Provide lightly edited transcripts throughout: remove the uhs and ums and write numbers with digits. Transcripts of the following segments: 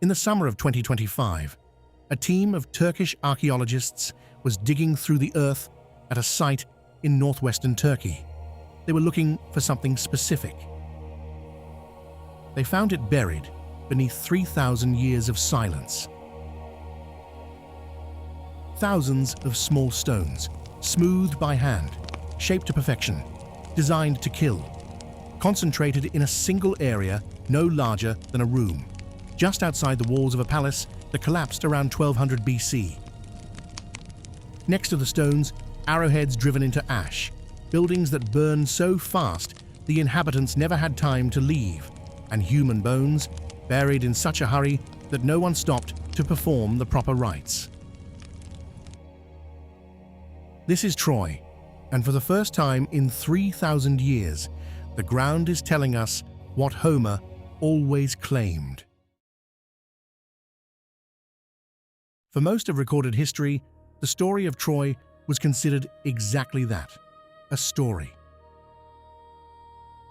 In the summer of 2025, a team of Turkish archaeologists was digging through the earth at a site in northwestern Turkey. They were looking for something specific. They found it buried beneath 3,000 years of silence. Thousands of small stones, smoothed by hand, shaped to perfection, designed to kill, concentrated in a single area no larger than a room, just outside the walls of a palace that collapsed around 1200 BC. Next to the stones, arrowheads driven into ash, buildings that burned so fast the inhabitants never had time to leave, and human bones buried in such a hurry that no one stopped to perform the proper rites. This is Troy, and for the first time in 3,000 years, the ground is telling us what Homer always claimed. For most of recorded history, the story of Troy was considered exactly that, a story.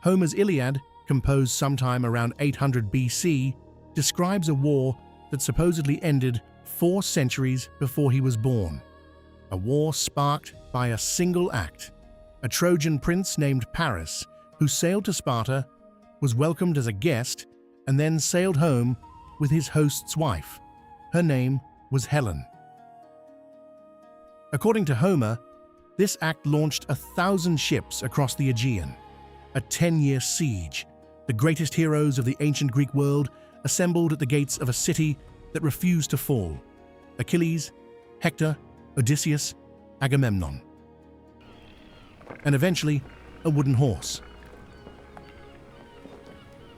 Homer's Iliad, composed sometime around 800 BC, describes a war that supposedly ended 4 centuries before he was born. A war sparked by a single act. A Trojan prince named Paris, who sailed to Sparta, was welcomed as a guest and then sailed home with his host's wife. Her name was Helen. According to Homer, this act launched 1,000 ships across the Aegean. A 10-year siege, the greatest heroes of the ancient Greek world assembled at the gates of a city that refused to fall. Achilles, Hector, Odysseus, Agamemnon. And eventually, a wooden horse.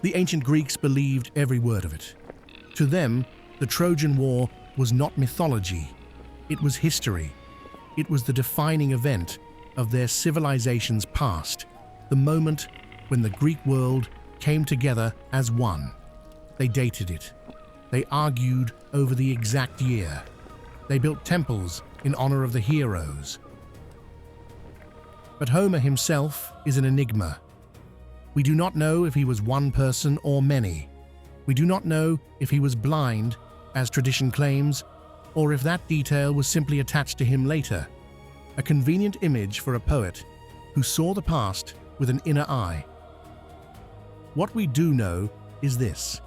The ancient Greeks believed every word of it. To them, the Trojan War was not mythology, it was history. It was the defining event of their civilization's past, the moment when the Greek world came together as one. They dated it. They argued over the exact year. They built temples in honor of the heroes. But Homer himself is an enigma. We do not know if he was one person or many. We do not know if he was blind, as tradition claims, or if that detail was simply attached to him later, a convenient image for a poet who saw the past with an inner eye. What we do know is this: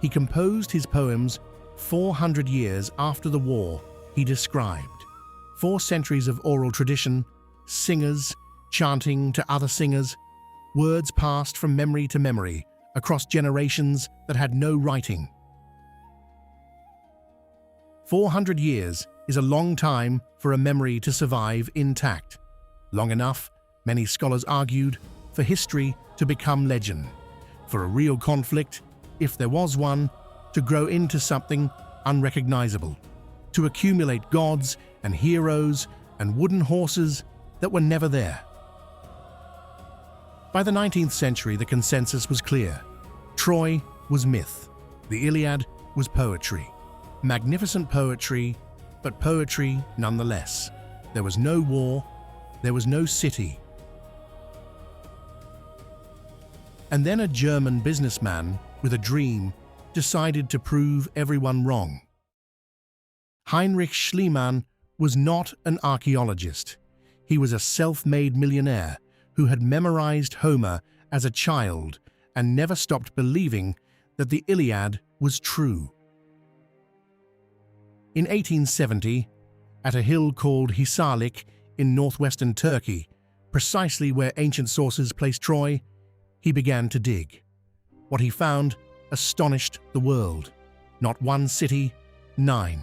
he composed his poems 400 years after the war he described. 4 centuries of oral tradition, singers chanting to other singers, words passed from memory to memory across generations that had no writing. 400 years is a long time for a memory to survive intact. Long enough, many scholars argued, for history to become legend, for a real conflict, if there was one, to grow into something unrecognizable, to accumulate gods and heroes and wooden horses that were never there. By the 19th century, the consensus was clear. Troy was myth. The Iliad was poetry. Magnificent poetry, but poetry nonetheless. There was no war, there was no city. And then a German businessman with a dream decided to prove everyone wrong. Heinrich Schliemann was not an archaeologist. He was a self-made millionaire who had memorized Homer as a child and never stopped believing that the Iliad was true. In 1870, at a hill called Hisarlik in northwestern Turkey, precisely where ancient sources place Troy, he began to dig. What he found astonished the world. Not one city, 9.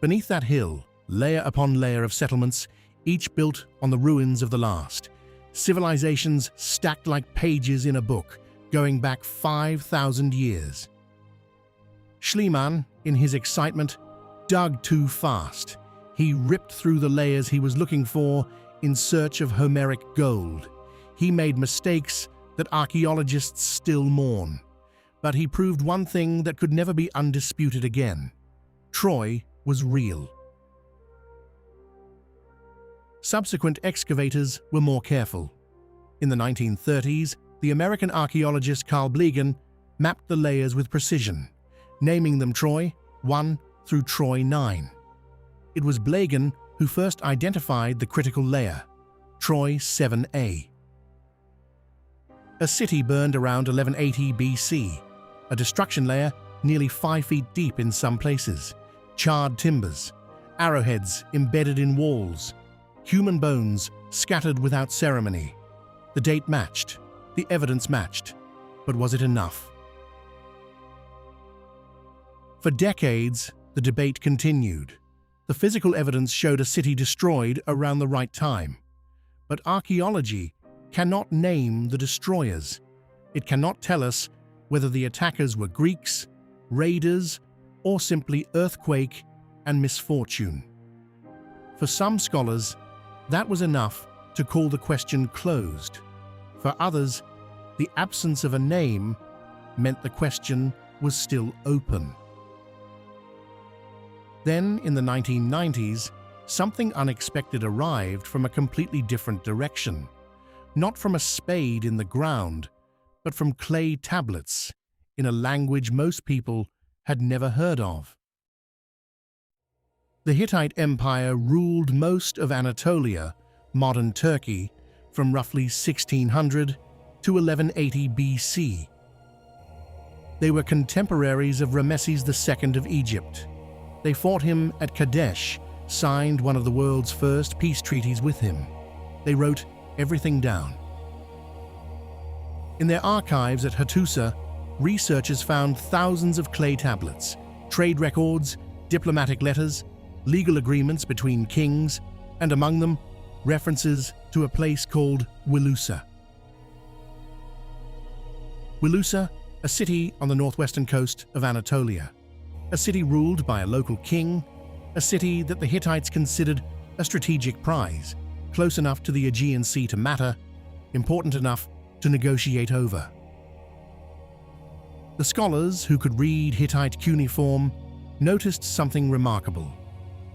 Beneath that hill, layer upon layer of settlements, each built on the ruins of the last. Civilizations stacked like pages in a book, going back 5,000 years. Schliemann, in his excitement, dug too fast. He ripped through the layers he was looking for in search of Homeric gold. He made mistakes that archaeologists still mourn. But he proved one thing that could never be undisputed again. Troy was real. Subsequent excavators were more careful. In the 1930s, the American archaeologist Blegen mapped the layers with precision, naming them Troy 1 through Troy 9. It was Blegen who first identified the critical layer, Troy 7a. A city burned around 1180 BC, a destruction layer nearly 5 feet deep in some places, charred timbers, arrowheads embedded in walls, human bones scattered without ceremony. The date matched, the evidence matched, but was it enough? For decades, the debate continued. The physical evidence showed a city destroyed around the right time. But archaeology cannot name the destroyers. It cannot tell us whether the attackers were Greeks, raiders, or simply earthquake and misfortune. For some scholars, that was enough to call the question closed. For others, the absence of a name meant the question was still open. Then, in the 1990s, something unexpected arrived from a completely different direction. Not from a spade in the ground, but from clay tablets in a language most people had never heard of. The Hittite Empire ruled most of Anatolia, modern Turkey, from roughly 1600 to 1180 BC. They were contemporaries of Ramesses II of Egypt. They fought him at Kadesh, signed one of the world's first peace treaties with him. They wrote everything down. In their archives at Hattusa, researchers found thousands of clay tablets, trade records, diplomatic letters, legal agreements between kings, and among them, references to a place called Wilusa. Wilusa, a city on the northwestern coast of Anatolia, a city ruled by a local king, a city that the Hittites considered a strategic prize, close enough to the Aegean Sea to matter, important enough to negotiate over. The scholars who could read Hittite cuneiform noticed something remarkable.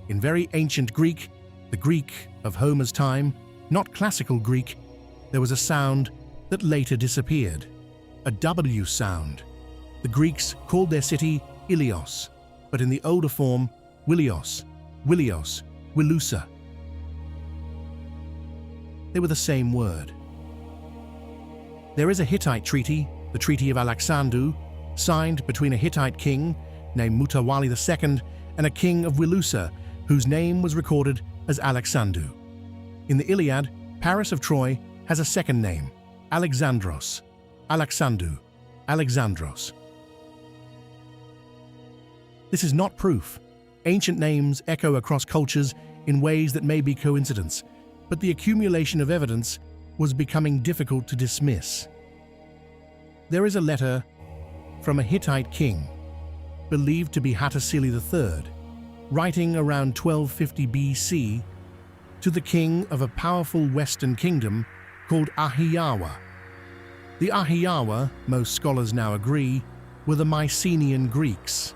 In very ancient Greek, the Greek of Homer's time, not classical Greek, there was a sound that later disappeared, a W sound. The Greeks called their city Ilios, but in the older form, Wilios, Wilios, Wilusa. They were the same word. There is a Hittite treaty, the Treaty of Alaksandu, signed between a Hittite king named Mutawali II and a king of Wilusa, whose name was recorded as Alaksandu. In the Iliad, Paris of Troy has a second name, Alexandros, Alaksandu, Alexandros. This is not proof. Ancient names echo across cultures in ways that may be coincidence, but the accumulation of evidence was becoming difficult to dismiss. There is a letter from a Hittite king, believed to be Hattusili III, writing around 1250 BC to the king of a powerful western kingdom called Archaeology. The Archaeology, most scholars now agree, were the Mycenaean Greeks.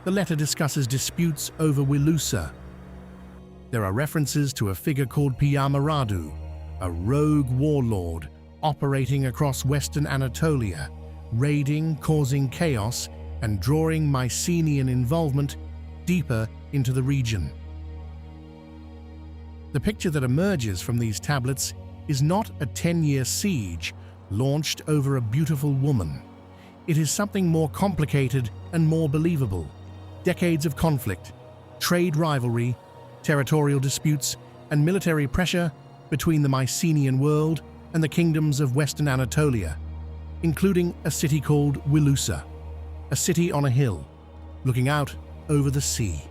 The letter discusses disputes over Wilusa. There are references to a figure called Piyamaradu, a rogue warlord operating across western Anatolia, raiding, causing chaos, and drawing Mycenaean involvement deeper into the region. The picture that emerges from these tablets is not a 10-year siege launched over a beautiful woman. It is something more complicated and more believable. Decades of conflict, trade rivalry, territorial disputes, and military pressure between the Mycenaean world and the kingdoms of Western Anatolia, including a city called Wilusa, a city on a hill, looking out over the sea.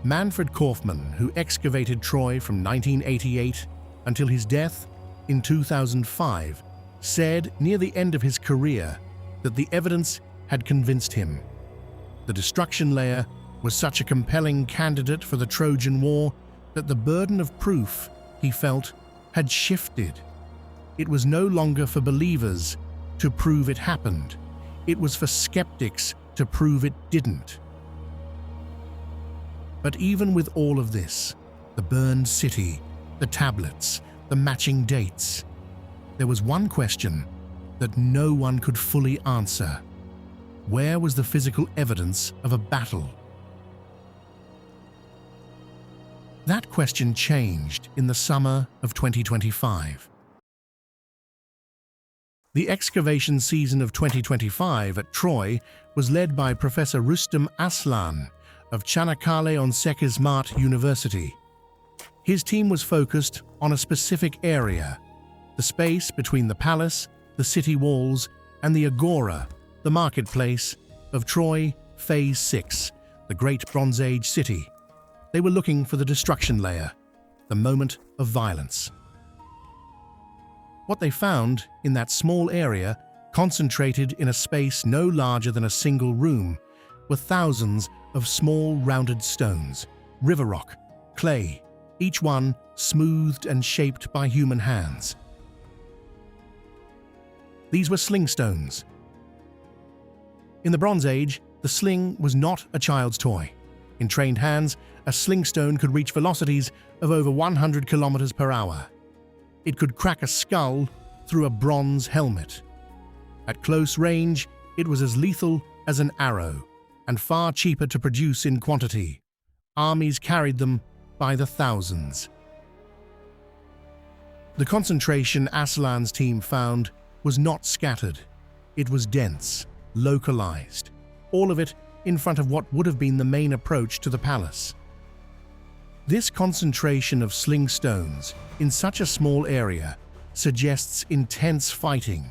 Manfred Korfmann, who excavated Troy from 1988 until his death in 2005, said near the end of his career that the evidence had convinced him. The destruction layer was such a compelling candidate for the Trojan War that the burden of proof, he felt, had shifted. It was no longer for believers to prove it happened. It was for skeptics to prove it didn't. But even with all of this, the burned city, the tablets, the matching dates, there was one question that no one could fully answer. Where was the physical evidence of a battle? That question changed in the summer of 2025. The excavation season of 2025 at Troy was led by Professor Rüstem Aslan of Çanakkale Onsekiz Mart University. His team was focused on a specific area, the space between the palace, the city walls, and the agora, the marketplace, of Troy, Phase 6, the Great Bronze Age city. They were looking for the destruction layer, the moment of violence. What they found in that small area, concentrated in a space no larger than a single room, were thousands of small rounded stones, river rock, clay, each one smoothed and shaped by human hands. These were sling stones. In the Bronze Age, the sling was not a child's toy. In trained hands, a sling stone could reach velocities of over 100 kilometers per hour. It could crack a skull through a bronze helmet. At close range, it was as lethal as an arrow, and far cheaper to produce in quantity. Armies carried them by the thousands. The concentration Aslan's team found was not scattered. It was dense, localized, all of it in front of what would have been the main approach to the palace. This concentration of sling stones in such a small area suggests intense fighting,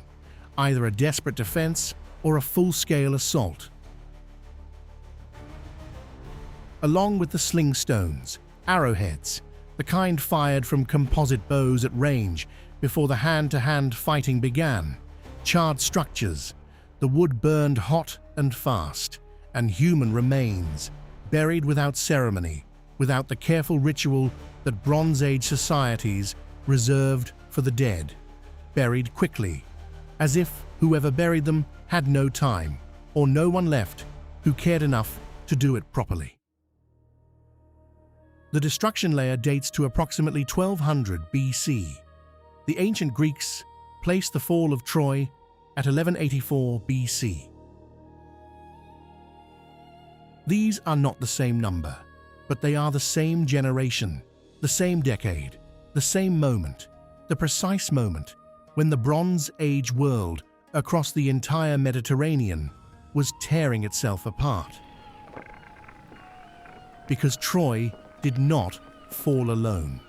either a desperate defense or a full-scale assault. Along with the sling stones, arrowheads, the kind fired from composite bows at range before the hand-to-hand fighting began, charred structures, the wood burned hot and fast, and human remains, buried without ceremony, without the careful ritual that Bronze Age societies reserved for the dead, buried quickly, as if whoever buried them had no time, or no one left who cared enough to do it properly. The destruction layer dates to approximately 1200 BC. The ancient Greeks placed the fall of Troy at 1184 BC. These are not the same number, but they are the same generation, the same decade, the same moment, the precise moment when the Bronze Age world across the entire Mediterranean was tearing itself apart. Because Troy did not fall alone.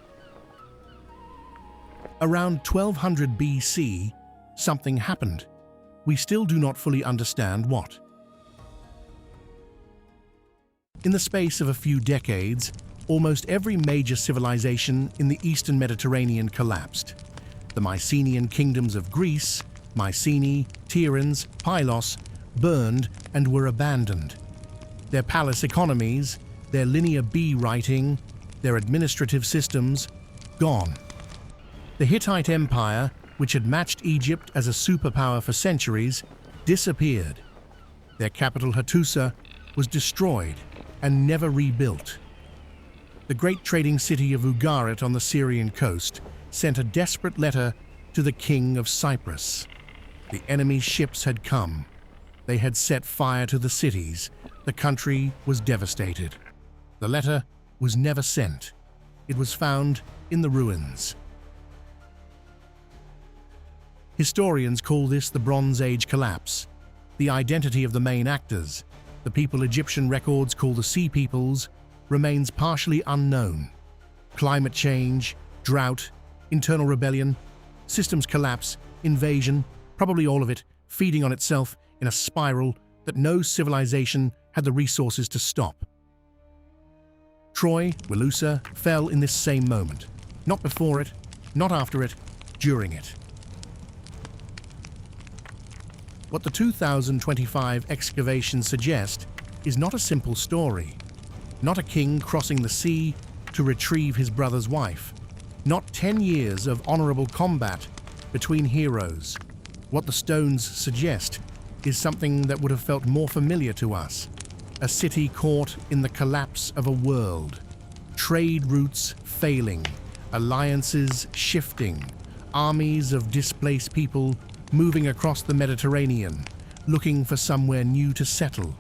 Around 1200 BC, something happened. We still do not fully understand what. In the space of a few decades, almost every major civilization in the eastern Mediterranean collapsed. The Mycenaean kingdoms of Greece, Mycenae, Tiryns, Pylos, burned and were abandoned. Their palace economies, their linear B writing, their administrative systems, gone. The Hittite Empire, which had matched Egypt as a superpower for centuries, disappeared. Their capital Hattusa was destroyed and never rebuilt. The great trading city of Ugarit on the Syrian coast sent a desperate letter to the king of Cyprus. The enemy's ships had come. They had set fire to the cities. The country was devastated. The letter was never sent. It was found in the ruins. Historians call this the Bronze Age collapse. The identity of the main actors, the people Egyptian records call the Sea Peoples, remains partially unknown. Climate change, drought, internal rebellion, systems collapse, invasion, probably all of it feeding on itself in a spiral that no civilization had the resources to stop. Troy, Wilusa, fell in this same moment. Not before it, not after it, during it. What the 2025 excavations suggest is not a simple story. Not a king crossing the sea to retrieve his brother's wife. Not 10 years of honorable combat between heroes. What the stones suggest is something that would have felt more familiar to us. A city caught in the collapse of a world. Trade routes failing. Alliances shifting. Armies of displaced people moving across the Mediterranean, looking for somewhere new to settle,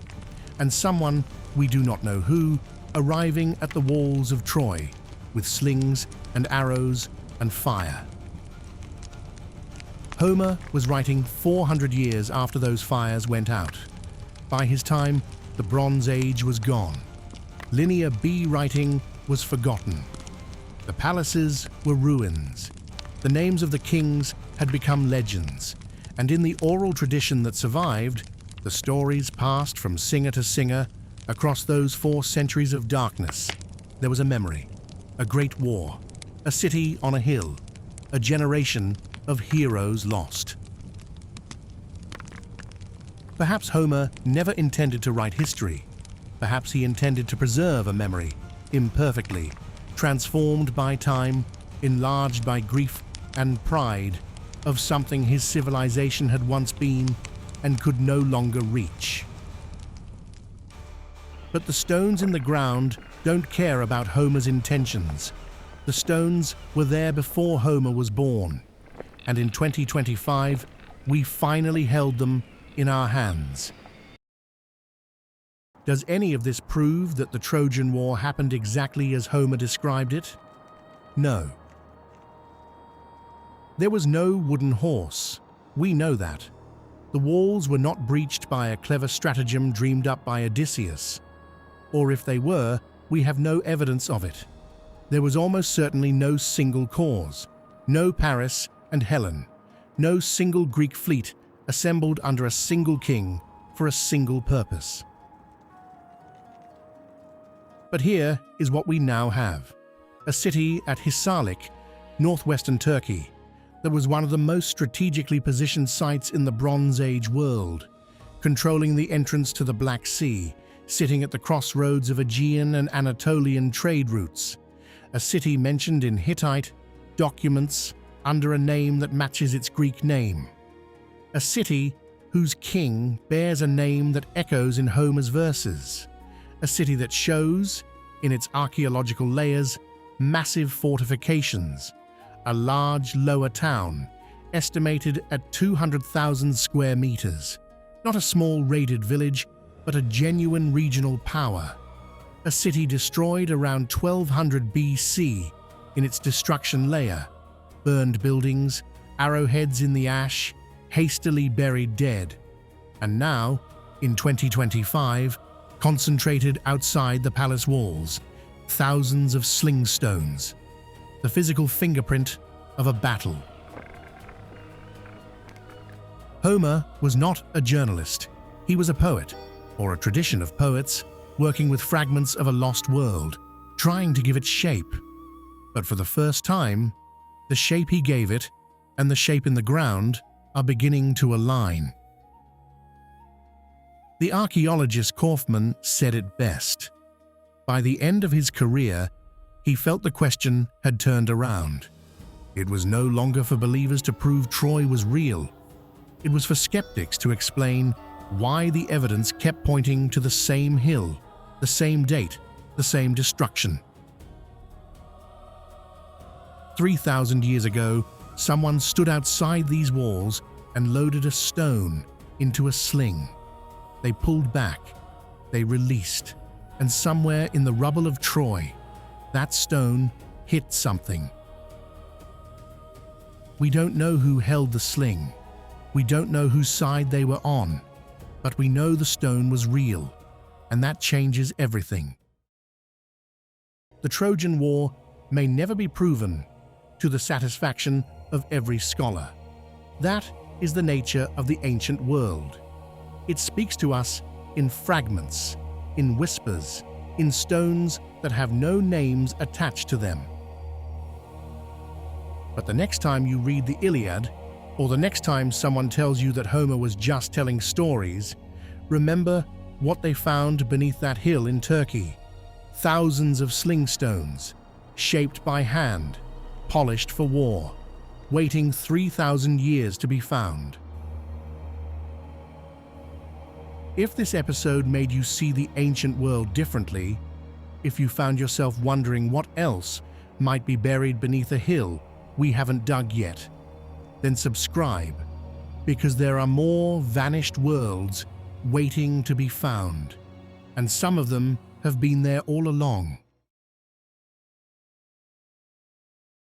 and someone, we do not know who, arriving at the walls of Troy with slings and arrows and fire. Homer was writing 400 years after those fires went out. By his time, the Bronze Age was gone. Linear B writing was forgotten. The palaces were ruins. The names of the kings had become legends, and in the oral tradition that survived, the stories passed from singer to singer across those 4 centuries of darkness. There was a memory, a great war, a city on a hill, a generation of heroes lost. Perhaps Homer never intended to write history. Perhaps he intended to preserve a memory, imperfectly, transformed by time, enlarged by grief and pride, of something his civilization had once been and could no longer reach. But the stones in the ground don't care about Homer's intentions. The stones were there before Homer was born, and in 2025, we finally held them in our hands. Does any of this prove that the Trojan War happened exactly as Homer described it? No. There was no wooden horse. We know that. The walls were not breached by a clever stratagem dreamed up by Odysseus. Or if they were, we have no evidence of it. There was almost certainly no single cause, no Paris and Helen, no single Greek fleet assembled under a single king for a single purpose. But here is what we now have. A city at Hisarlik, northwestern Turkey, that was one of the most strategically positioned sites in the Bronze Age world, controlling the entrance to the Black Sea, sitting at the crossroads of Aegean and Anatolian trade routes. A city mentioned in Hittite documents under a name that matches its Greek name. A city whose king bears a name that echoes in Homer's verses. A city that shows, in its archaeological layers, massive fortifications, a large lower town, estimated at 200,000 square meters. Not a small raided village, but a genuine regional power. A city destroyed around 1200 BC in its destruction layer. Burned buildings, arrowheads in the ash, hastily buried dead. And now, in 2025, concentrated outside the palace walls, thousands of Sling Stones, the physical fingerprint of a battle. Homer was not a journalist. He was a poet, or a tradition of poets, working with fragments of a lost world, trying to give it shape. But for the first time, the shape he gave it and the shape in the ground are beginning to align. The archaeologist Korfmann said it best. By the end of his career, he felt the question had turned around. It was no longer for believers to prove Troy was real. It was for skeptics to explain why the evidence kept pointing to the same hill, the same date, the same destruction. 3,000 years ago, someone stood outside these walls and loaded a stone into a sling. They pulled back, they released, and somewhere in the rubble of Troy, that stone hit something. We don't know who held the sling. We don't know whose side they were on, but we know the stone was real, and that changes everything. The Trojan War may never be proven to the satisfaction of every scholar. That is the nature of the ancient world. It speaks to us in fragments, in whispers, in stones that have no names attached to them. But the next time you read the Iliad, or the next time someone tells you that Homer was just telling stories, remember what they found beneath that hill in Turkey. Thousands of Sling Stones, shaped by hand, polished for war, waiting 3,000 years to be found. If this episode made you see the ancient world differently, if you found yourself wondering what else might be buried beneath a hill we haven't dug yet, then subscribe, because there are more vanished worlds waiting to be found, and some of them have been there all along.